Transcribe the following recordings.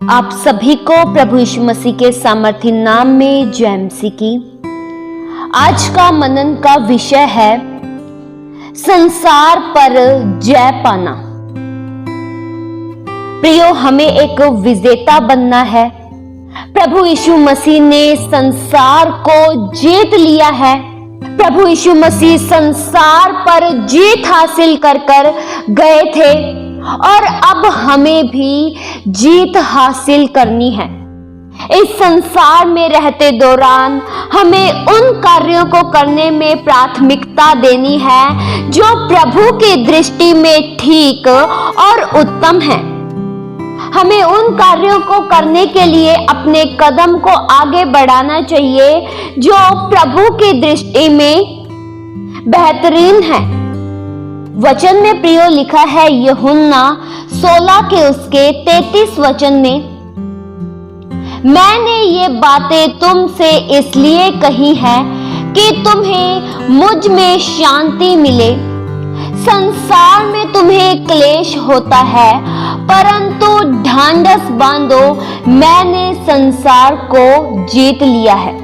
आप सभी को प्रभु यीशु मसीह के सामर्थी नाम में जय मसीह की। आज का मनन का विषय है संसार पर जय पाना। प्रियो, हमें एक विजेता बनना है। प्रभु यीशु मसीह ने संसार को जीत लिया है। प्रभु यीशु मसीह संसार पर जीत हासिल कर गए थे और अब हमें भी जीत हासिल करनी है। इस संसार में रहते दौरान हमें उन कार्यों को करने में प्राथमिकता देनी है जो प्रभु की दृष्टि में ठीक और उत्तम है। हमें उन कार्यों को करने के लिए अपने कदम को आगे बढ़ाना चाहिए जो प्रभु की दृष्टि में बेहतरीन है। वचन में प्रियो लिखा है यूहन्ना 16 के उसके 33 वचन में, मैंने ये बातें तुमसे इसलिए कही है कि तुम्हें मुझ में शांति मिले। संसार में तुम्हें क्लेश होता है, परंतु ढांढस बांधो, मैंने संसार को जीत लिया है।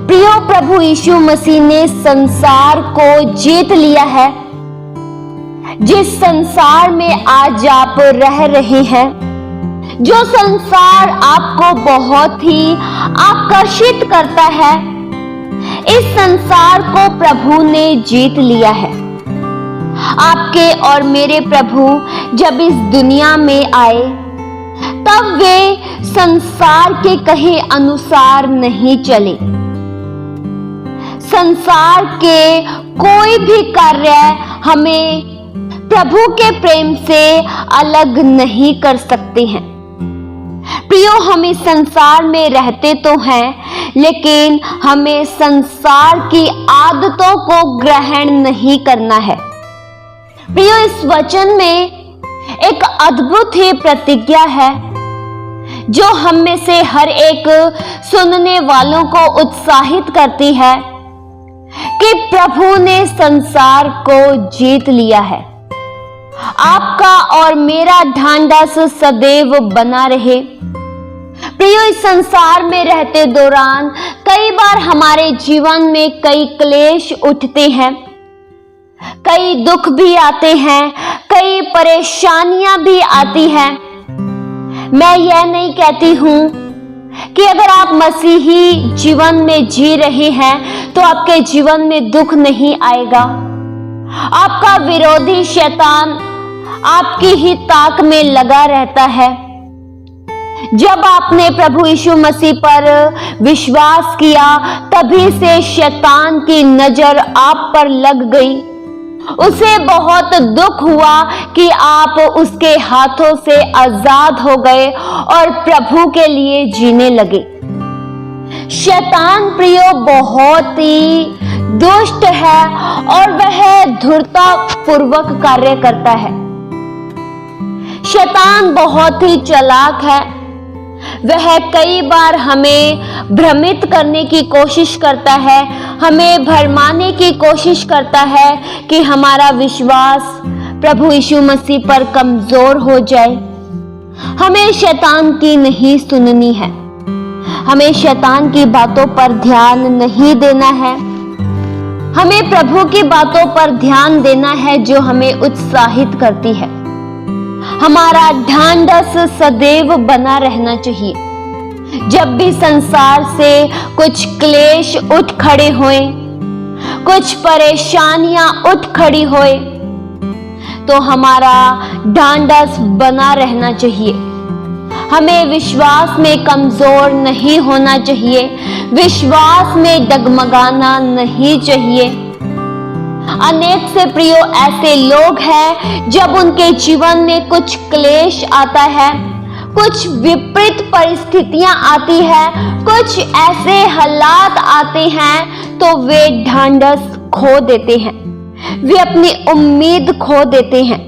प्रियो, प्रभु यीशु मसीह ने संसार को जीत लिया है। जिस संसार में आज आप रह रहे हैं, जो संसार आपको बहुत ही आकर्षित करता है, इस संसार को प्रभु ने जीत लिया है। आपके और मेरे प्रभु जब इस दुनिया में आए तब वे संसार के कहे अनुसार नहीं चले। संसार के कोई भी कार्य हमें प्रभु के प्रेम से अलग नहीं कर सकते हैं। प्रियो, हम इस संसार में रहते तो हैं, लेकिन हमें संसार की आदतों को ग्रहण नहीं करना है। प्रियो, इस वचन में एक अद्भुत ही प्रतिज्ञा है जो हम में से हर एक सुनने वालों को उत्साहित करती है कि प्रभु ने संसार को जीत लिया है। आपका और मेरा ढांढस सदैव बना रहे। प्रियो, इस संसार में रहते दौरान कई बार हमारे जीवन में कई क्लेश उठते हैं, कई दुख भी आते हैं, कई परेशानियां भी आती हैं। मैं यह नहीं कहती हूं कि अगर आप मसीही जीवन में जी रहे हैं तो आपके जीवन में दुख नहीं आएगा। आपका विरोधी शैतान आपकी ही ताक में लगा रहता है। जब आपने प्रभु यीशु मसीह पर विश्वास किया, तभी से शैतान की नजर आप पर लग गई। उसे बहुत दुख हुआ कि आप उसके हाथों से आजाद हो गए और प्रभु के लिए जीने लगे। शैतान प्रियो बहुत ही दुष्ट है और वह धूर्तता पूर्वक कार्य करता है। शैतान बहुत ही चालाक है। वह कई बार हमें भ्रमित करने की कोशिश करता है, हमें भरमाने की कोशिश करता है कि हमारा विश्वास प्रभु यीशु मसीह पर कमजोर हो जाए। हमें शैतान की नहीं सुननी है। हमें शैतान की बातों पर ध्यान नहीं देना है। हमें प्रभु की बातों पर ध्यान देना है जो हमें उत्साहित करती है। हमारा ढांढस सदैव बना रहना चाहिए। जब भी संसार से कुछ क्लेश उठ खड़े होए, कुछ परेशानियां उठ खड़ी होए, तो हमारा ढांढस बना रहना चाहिए। हमें विश्वास में कमजोर नहीं होना चाहिए, विश्वास में डगमगाना नहीं चाहिए। अनेक से प्रियो ऐसे लोग हैं जब उनके जीवन में कुछ क्लेश आता है, कुछ विपरीत परिस्थितियां आती है, कुछ ऐसे हालात आते हैं तो वे ढांढस खो देते हैं, वे अपनी उम्मीद खो देते हैं।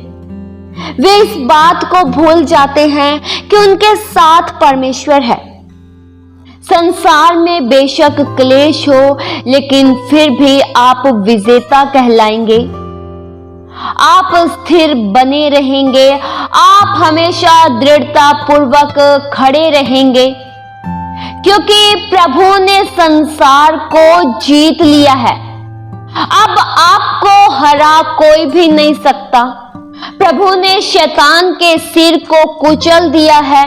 वे इस बात को भूल जाते हैं कि उनके साथ परमेश्वर है। संसार में बेशक क्लेश हो, लेकिन फिर भी आप विजेता कहलाएंगे। आप स्थिर बने रहेंगे, आप हमेशा दृढ़ता पूर्वक खड़े रहेंगे, क्योंकि प्रभु ने संसार को जीत लिया है। अब आपको हरा कोई भी नहीं सकता। प्रभु ने शैतान के सिर को कुचल दिया है।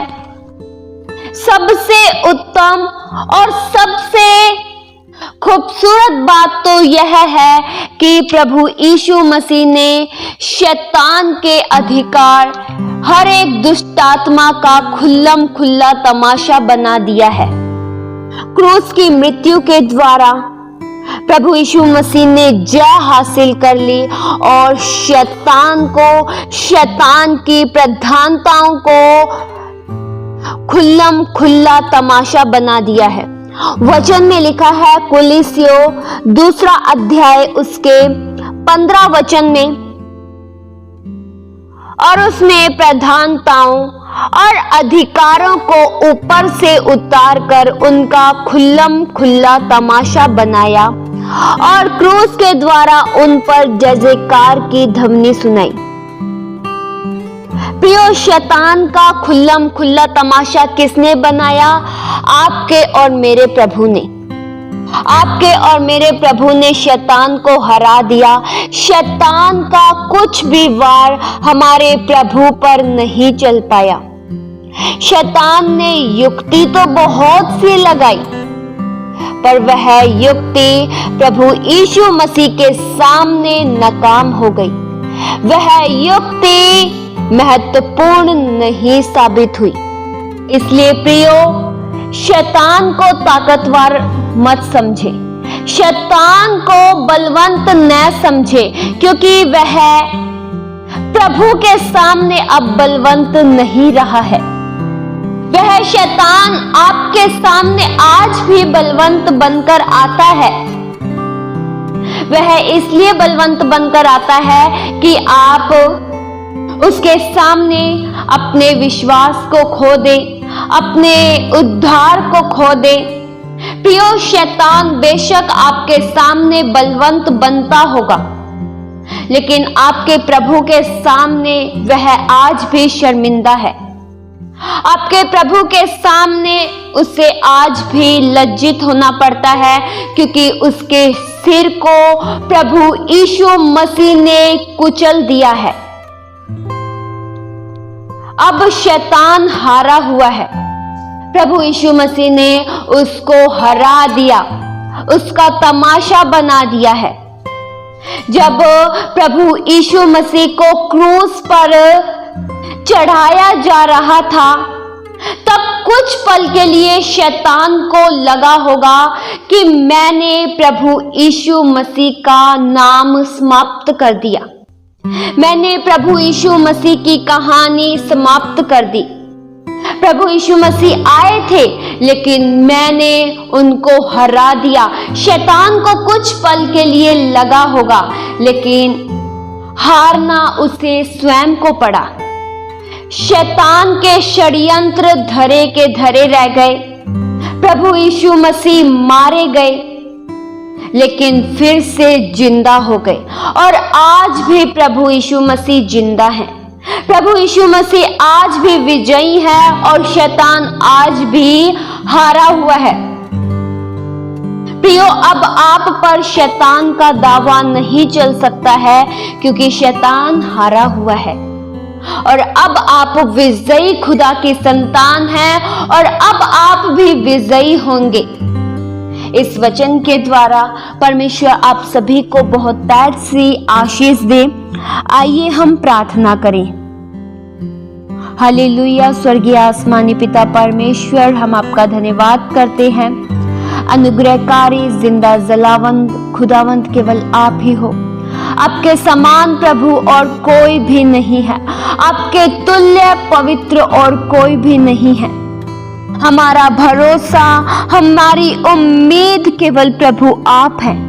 सबसे उत्तम और सबसे खूबसूरत बात तो यह है कि प्रभु यीशु मसीह ने शैतान के अधिकार, हर एक दुष्ट आत्मा का खुल्लम खुल्ला तमाशा बना दिया है। क्रूस की मृत्यु के द्वारा प्रभु यीशु मसीह ने जय हासिल कर ली और शैतान को, शैतान की प्रधानताओं को खुल्लम खुल्ला तमाशा बना दिया है। वचन में लिखा है कुलिस्सियों 2 अध्याय उसके 15 वचन में, और उसने प्रधानताओं और अधिकारों को ऊपर से उतार कर उनका खुल्लम खुल्ला तमाशा बनाया और क्रूस के द्वारा उन पर जय जयकार की ध्वनि सुनाई। प्रियो, शैतान का खुल्लम खुल्ला तमाशा किसने बनाया? आपके और मेरे प्रभु ने। आपके और मेरे प्रभु ने शैतान को हरा दिया। शैतान का कुछ भी वार हमारे प्रभु पर नहीं चल पाया। शैतान ने युक्ति तो बहुत सी लगाई, पर वह युक्ति प्रभु यीशु मसीह के सामने नाकाम हो गई। वह युक्ति महत्वपूर्ण नहीं साबित हुई। इसलिए प्रियो, शैतान को ताकतवर मत समझे, शैतान को बलवंत न समझे, क्योंकि वह प्रभु के सामने अब बलवंत नहीं रहा है। वह शैतान आपके सामने आज भी बलवंत बनकर आता है। वह इसलिए बलवंत बनकर आता है कि आप उसके सामने अपने विश्वास को खो दे, अपने उद्धार को खो दे। प्रियो, शैतान बेशक आपके सामने बलवंत बनता होगा, लेकिन आपके प्रभु के सामने वह आज भी शर्मिंदा है। आपके प्रभु के सामने उसे आज भी लज्जित होना पड़ता है, क्योंकि उसके सिर को प्रभु यीशु मसीह ने कुचल दिया है। अब शैतान हारा हुआ है। प्रभु यीशु मसीह ने उसको हरा दिया, उसका तमाशा बना दिया है। जब प्रभु यीशु मसीह को क्रूस पर चढ़ाया जा रहा था, तब कुछ पल के लिए शैतान को लगा होगा कि मैंने प्रभु यीशु मसीह का नाम समाप्त कर दिया, मैंने प्रभु यीशु मसीह की कहानी समाप्त कर दी। प्रभु यीशु मसीह आए थे, लेकिन मैंने उनको हरा दिया। शैतान को कुछ पल के लिए लगा होगा, लेकिन हारना उसे स्वयं को पड़ा। शैतान के षड्यंत्र धरे के धरे रह गए। प्रभु यीशु मसीह मारे गए, लेकिन फिर से जिंदा हो गए, और आज भी प्रभु यीशु मसीह जिंदा है। प्रभु यीशु मसीह आज भी विजयी है और शैतान आज भी हारा हुआ है। प्रियो, अब आप पर शैतान का दावा नहीं चल सकता है, क्योंकि शैतान हारा हुआ है और अब आप विजयी खुदा की संतान हैं, और अब आप भी विजयी होंगे। इस वचन के द्वारा परमेश्वर आप सभी को बहुत प्यार से आशीष दे। आइए हम प्रार्थना करें। हालेलुया। स्वर्गीय आसमानी पिता परमेश्वर, हम आपका धन्यवाद करते हैं। अनुग्रहकारी, जिंदा जलावंत खुदावंत केवल आप ही हो। आपके समान प्रभु और कोई भी नहीं है। आपके तुल्य पवित्र और कोई भी नहीं है। हमारा भरोसा, हमारी उम्मीद केवल प्रभु आप हैं।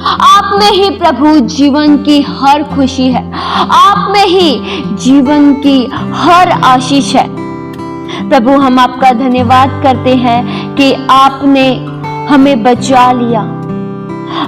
आप में ही प्रभु जीवन की हर खुशी है। आप में ही जीवन की हर आशीष है। प्रभु, हम आपका धन्यवाद करते हैं कि आपने हमें बचा लिया।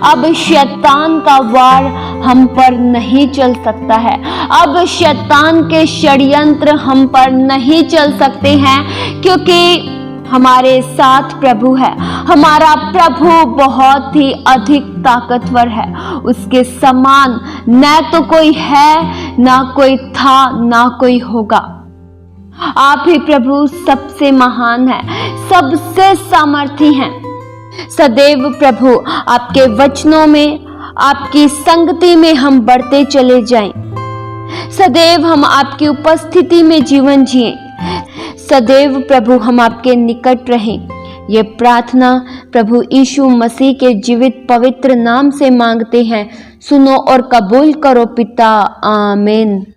अब शैतान का वार हम पर नहीं चल सकता है। अब शैतान के षड्यंत्र हम पर नहीं चल सकते हैं, क्योंकि हमारे साथ प्रभु है। हमारा प्रभु बहुत ही अधिक ताकतवर है, उसके समान न तो कोई है, ना कोई था, ना कोई होगा। आप ही प्रभु सबसे महान है, सबसे सामर्थी हैं। सदैव प्रभु आपके वचनों में, आपकी संगति में हम बढ़ते चले जाएं। सदैव हम आपकी उपस्थिति में जीवन जिएं। सदैव प्रभु हम आपके निकट रहें। ये प्रार्थना प्रभु यीशु मसीह के जीवित पवित्र नाम से मांगते हैं। सुनो और कबूल करो पिता। आमीन।